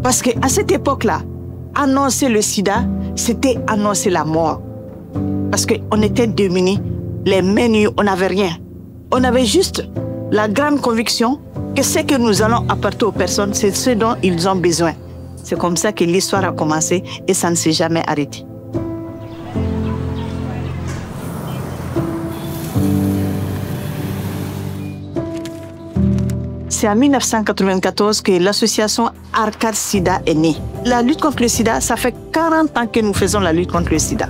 Parce qu'à cette époque-là, annoncer le sida, c'était annoncer la mort. Parce qu'on était démunis, les mains nues, on n'avait rien. On avait juste la grande conviction que ce que nous allons apporter aux personnes, c'est ce dont ils ont besoin. C'est comme ça que l'histoire a commencé et ça ne s'est jamais arrêté. C'est en 1994 que l'association Arcade Sida est née. La lutte contre le sida, ça fait 40 ans que nous faisons la lutte contre le sida.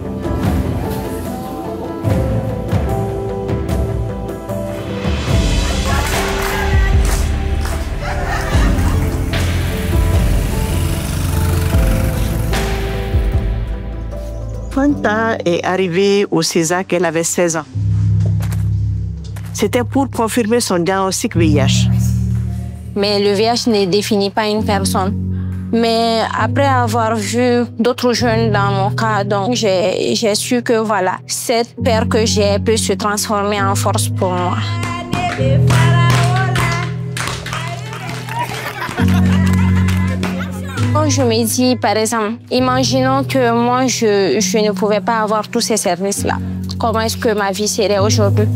Fanta est arrivée au César qu'elle avait 16 ans. C'était pour confirmer son diagnostic VIH. Mais le VIH ne définit pas une personne. Mais après avoir vu d'autres jeunes dans mon cas, donc j'ai su que voilà, cette peur que j'ai peut se transformer en force pour moi. Quand je me dis, par exemple, imaginons que moi, je ne pouvais pas avoir tous ces services-là. Comment est-ce que ma vie serait aujourd'hui?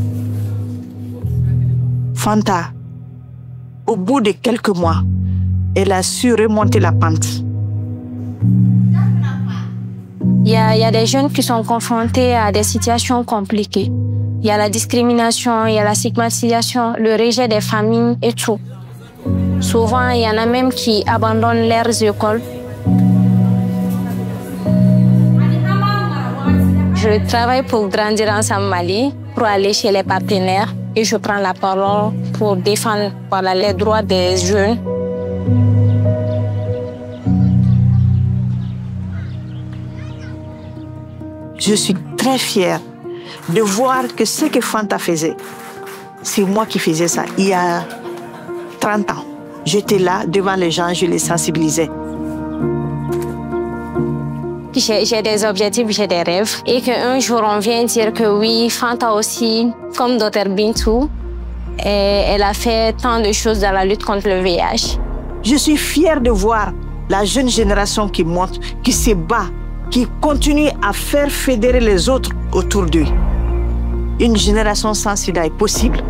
Fanta, au bout de quelques mois, elle a su remonter la pente. Il y a des jeunes qui sont confrontés à des situations compliquées. Il y a la discrimination, il y a la stigmatisation, le rejet des familles et tout. Souvent, il y en a même qui abandonnent leurs écoles. Je travaille pour Grandir Ensemble Mali, pour aller chez les partenaires et je prends la parole pour défendre les droits des jeunes. Je suis très fière de voir que ce que Fanta faisait, c'est moi qui faisais ça il y a 30 ans. J'étais là devant les gens, je les sensibilisais. J'ai des objectifs, j'ai des rêves. Et qu'un jour, on vient dire que oui, Fanta aussi, comme Dr Bintou, elle a fait tant de choses dans la lutte contre le VIH. Je suis fière de voir la jeune génération qui monte, qui se bat, qui continue à faire fédérer les autres autour d'eux. Une génération sans sida est possible.